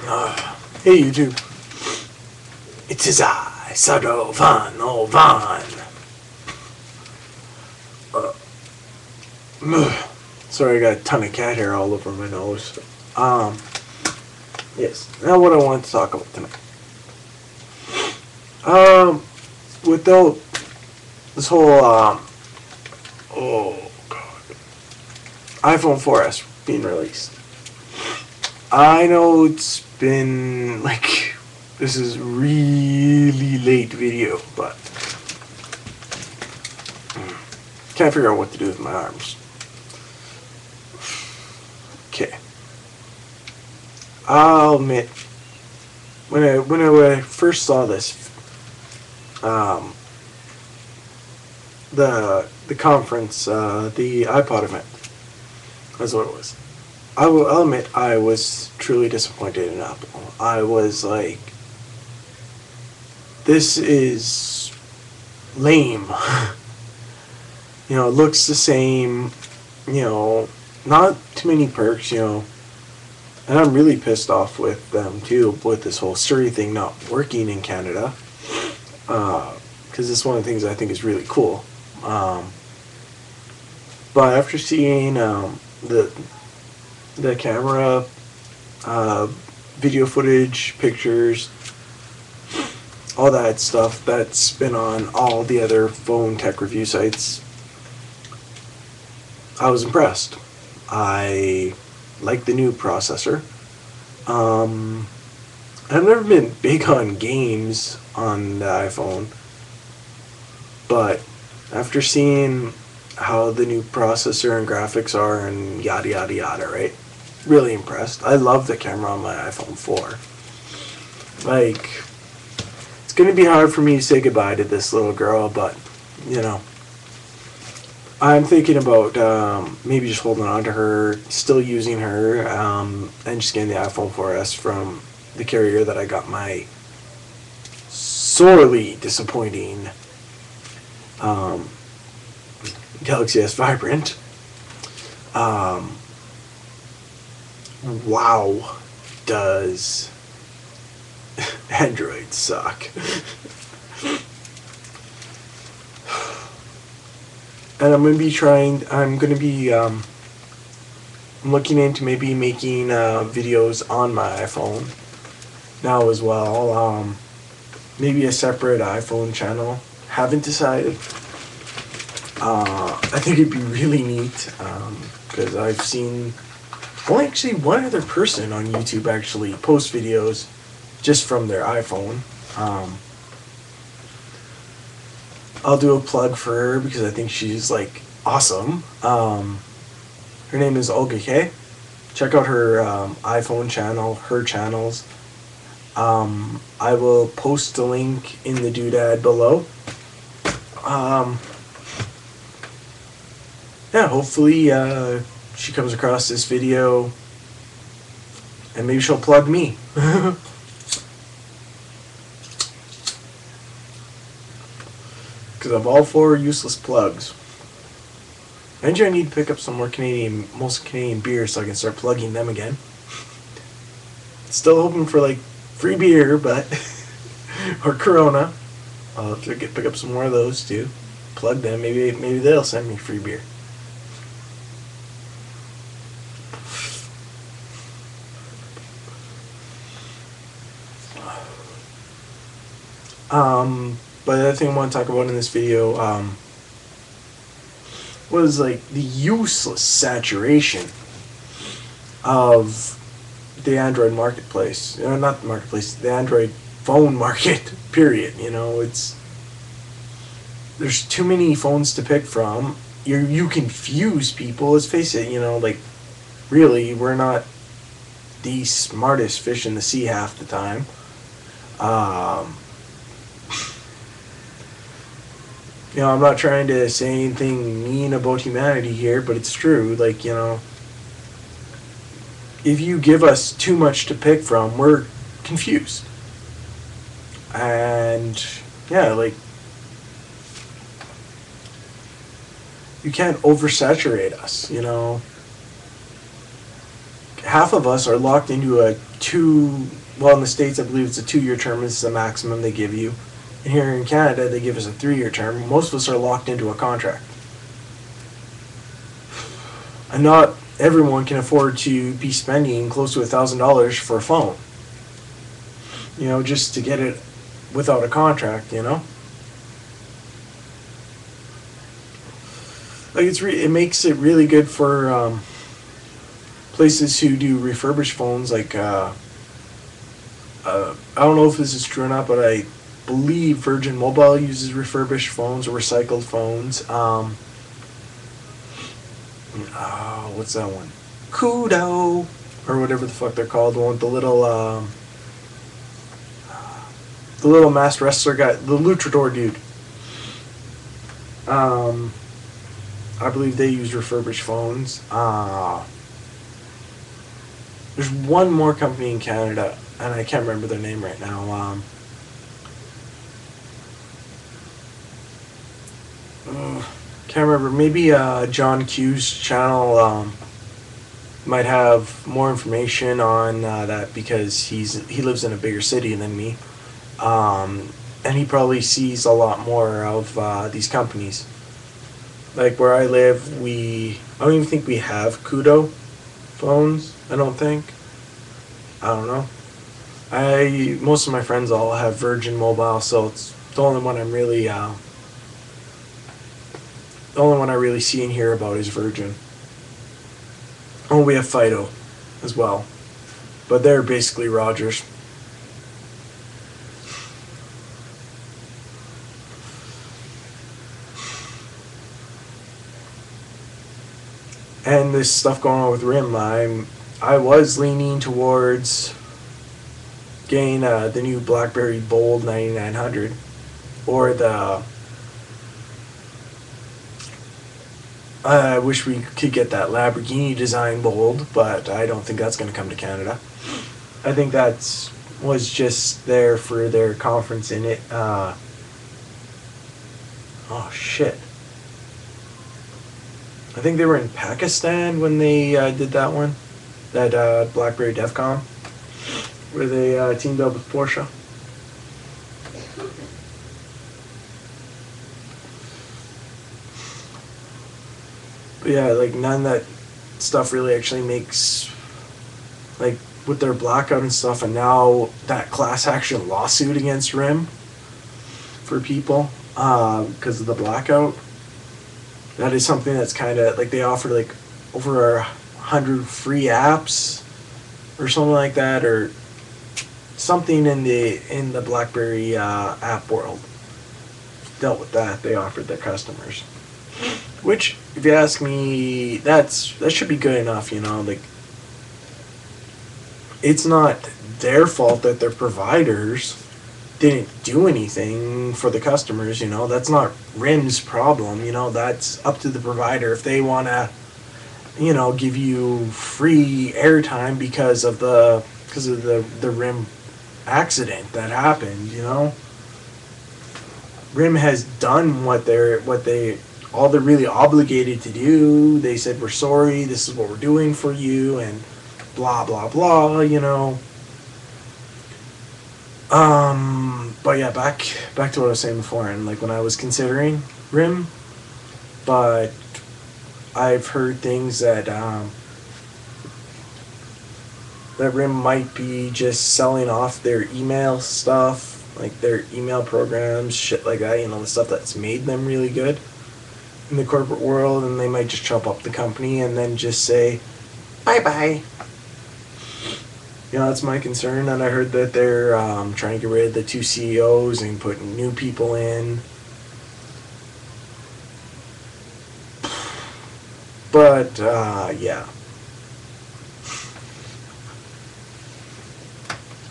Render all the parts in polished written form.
Hey YouTube, it is I, Sado Van Ovan. Sorry, I got a ton of cat hair all over my nose. Yes, now what I want to talk about tonight. Without this whole, oh god, iPhone 4S being released. I know it's been, like, this is really late video, but can't figure out what to do with my arms. Okay. I'll admit, when I first saw this, the conference, the iPod event, that's what it was. I'll admit I was truly disappointed in Apple. I was like, this is lame. You know, it looks the same, you know, not too many perks, you know. And I'm really pissed off with them too, with this whole Siri thing not working in Canada. Because it's one of the things I think is really cool. But after seeing the camera, video footage, pictures, all that stuff that's been on all the other phone tech review sites, I was impressed. I like the new processor. I've never been big on games on the iPhone, but after seeing how the new processor and graphics are and yada yada yada, right? Really impressed. I love the camera on my iPhone 4. Like, it's gonna be hard for me to say goodbye to this little girl, but you know, I'm thinking about maybe just holding on to her, still using her, and just getting the iPhone 4S from the carrier that I got my sorely disappointing Galaxy S Vibrant. Wow, does Android suck. And I'm going to be looking into maybe making videos on my iPhone now as well. Maybe a separate iPhone channel. Haven't decided. I think it'd be really neat, because I've seen only actually one other person on YouTube actually post videos just from their iPhone. I'll do a plug for her because I think she's like awesome. Her name is Olga K. Check out her iPhone channel, her channels. I will post a link in the doodad below. Yeah, hopefully she comes across this video and maybe she'll plug me. Because I'm all for useless plugs. Eventually I need to pick up some more most Canadian beer so I can start plugging them again. Still hoping for like free beer, but or Corona. I'll have to pick up some more of those too. Plug them. Maybe they'll send me free beer. But the other thing I want to talk about in this video was like the useless saturation of the Android marketplace. Not the marketplace, the Android phone market, period. You know, there's too many phones to pick from. You confuse people, let's face it, you know, like, really, we're not the smartest fish in the sea half the time. You know, I'm not trying to say anything mean about humanity here, but it's true. Like, you know, if you give us too much to pick from, we're confused. And, yeah, like, you can't oversaturate us, you know. half of us are locked into a well, in the States, I believe it's a 2-year term. This is the maximum they give you. And here in Canada, they give us a 3-year term. Most of us are locked into a contract. And not everyone can afford to be spending close to $1,000 for a phone. You know, just to get it without a contract, you know? Like, it makes it really good for places who do refurbished phones. Like, I don't know if this is true or not, but I believe Virgin Mobile uses refurbished phones or recycled phones. What's that one? Kudo, or whatever the fuck they're called. The one with the little masked wrestler guy, the luchador dude. I believe they use refurbished phones. There's one more company in Canada, and I can't remember their name right now. Can't remember. Maybe John Q's channel might have more information on that, because he lives in a bigger city than me, and he probably sees a lot more of these companies. Like where I live, I don't even think we have Kudo phones. I don't think. I don't know. Most of my friends all have Virgin Mobile, so it's the only one I really see and hear about is Virgin. Oh, we have Fido as well, but they're basically Rogers. And this stuff going on with R.I.M, I was leaning towards getting the new Blackberry Bold 9900, or I wish we could get that Lamborghini design Bold, but I don't think that's going to come to Canada. I think that was just there for their conference in it. Oh shit. I think they were in Pakistan when they did that one. That Blackberry DevCon, where they teamed up with Porsche. But yeah, like none of that stuff really actually makes, like with their blackout and stuff, and now that class action lawsuit against R.I.M for people because of the blackout. That is something that's kind of like they offered like over 100 free apps or something like that, or something in the Blackberry app world dealt with that. They offered their customers, which, if you ask me, that should be good enough. You know, like it's not their fault that their providers didn't do anything for the customers. You know, that's not R.I.M's problem. You know, that's up to the provider if they want to, you know, give you free airtime because of the R.I.M accident that happened. You know, R.I.M has done what they're really obligated to do. They said, we're sorry, this is what we're doing for you, and blah blah blah, you know. But yeah, back to what I was saying before, and like when I was considering R.I.M, but I've heard things that R.I.M might be just selling off their email stuff, like their email programs, shit like that, you know, the stuff that's made them really good in the corporate world, and they might just chop up the company and then just say bye-bye. You know, that's my concern. And I heard that they're trying to get rid of the 2 CEOs and putting new people in. But yeah,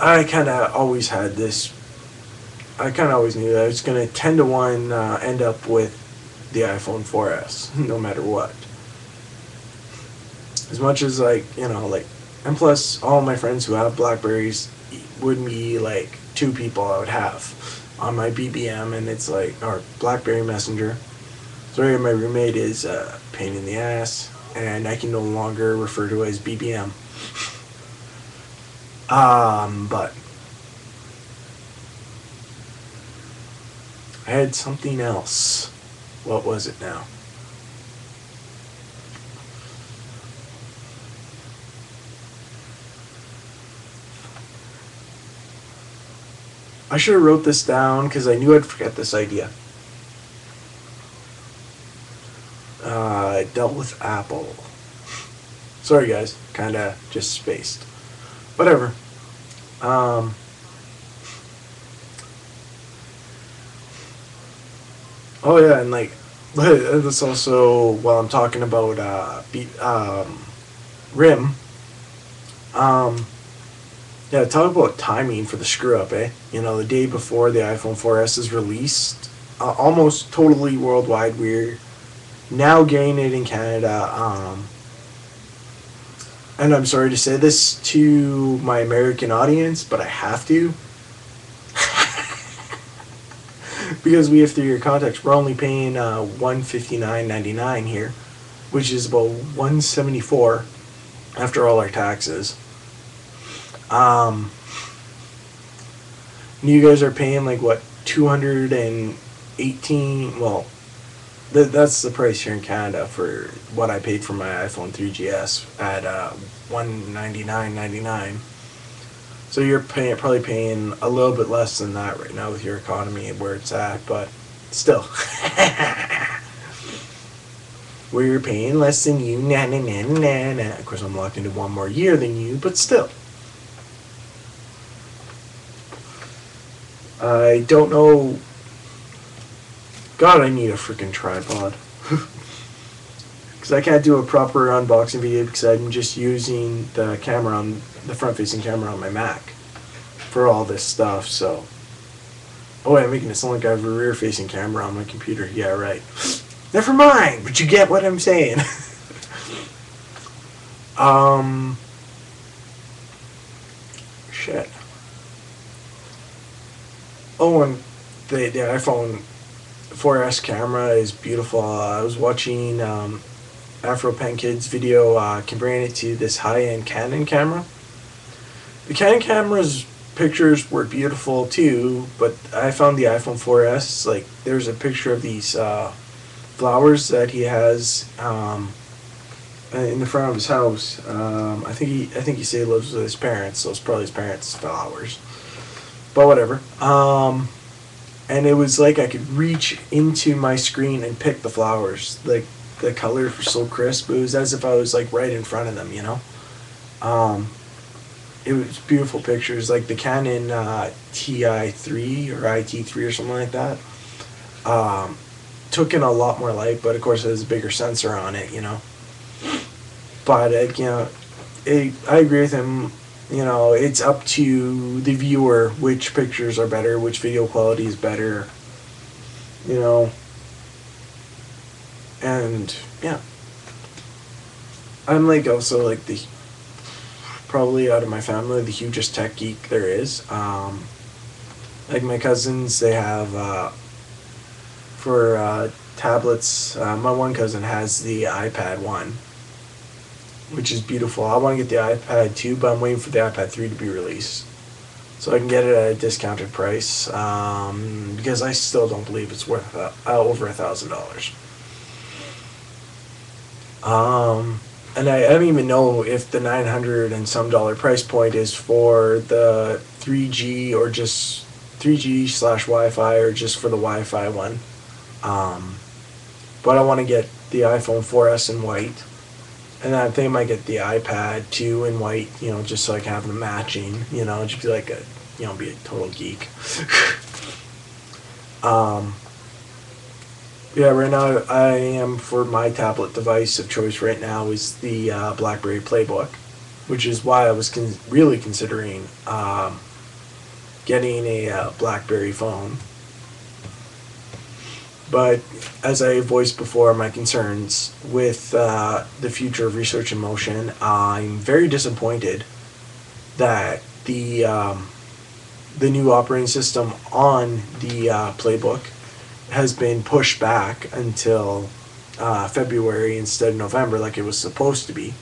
I kind of always had this. I kind of always knew that I was going to 10 to 1 end up with the iPhone 4S, no matter what. As much as, like, you know, like, and plus all my friends who have Blackberries would be like 2 people I would have on my BBM, and it's like, or Blackberry Messenger. Sorry, my roommate is a pain in the ass, and I can no longer refer to it as BBM. But I had something else. What was it now? I should have wrote this down because I knew I'd forget this idea. I dealt with Apple. Sorry guys, kinda just spaced. Whatever. Oh yeah, and like this also while I'm talking about R.I.M. Yeah, talk about timing for the screw up, eh? You know, the day before the iPhone 4S is released, almost totally worldwide. We're now getting it in Canada. And I'm sorry to say this to my American audience, but I have to. Because we have 3 year context, we're only paying $159.99 here, which is about $174 after all our taxes. You guys are paying like what, 218? Well, that's the price here in Canada for what I paid for my iPhone 3GS at $199.99. So you're probably paying a little bit less than that right now with your economy and where it's at, but still. We're paying less than you, na na na na na. Of course, I'm locked into 1 more year than you, but still. I don't know. God, I need a freaking tripod. Because I can't do a proper unboxing video because I'm just using the camera on the front-facing camera on my Mac for all this stuff. So, oh, I'm making it sound like I have a rear-facing camera on my computer. Yeah, right. Never mind, but you get what I'm saying. Shit. Oh, and the iPhone 4S camera is beautiful. I was watching Afro Pen Kid's video comparing it to this high-end Canon camera. The Canon camera's pictures were beautiful too, but I found the iPhone 4S, like, there's a picture of these flowers that he has in the front of his house. I think he said he lives with his parents, so it's probably his parents' flowers. But whatever. And it was like I could reach into my screen and pick the flowers. Like, the colors were so crisp. It was as if I was like right in front of them, you know. It was beautiful pictures. Like the Canon TI3 or IT3 or something like that. Took in a lot more light, but of course it has a bigger sensor on it, you know. But you know, I agree with him. You know, it's up to the viewer which pictures are better, which video quality is better, you know. And yeah, I'm like also like the probably out of my family the hugest tech geek there is. Like my cousins, they have for tablets. My one cousin has the iPad 1, which is beautiful. I want to get the iPad 2, but I'm waiting for the iPad 3 to be released so I can get it at a discounted price, because I still don't believe it's worth over $1,000. And I don't even know if the $900 and some price point is for the 3G or just 3G/Wi-Fi or just for the Wi-Fi one. But I want to get the iPhone 4S in white. And I think I might get the iPad 2 in white, you know, just so I can have them matching, you know, just be like a, you know, be a total geek. Yeah, right now I am, for my tablet device of choice right now is the Blackberry Playbook, which is why I was really considering getting a Blackberry phone. But as I voiced before, my concerns with the future of research in motion, I'm very disappointed that the new operating system on the Playbook has been pushed back until February instead of November like it was supposed to be.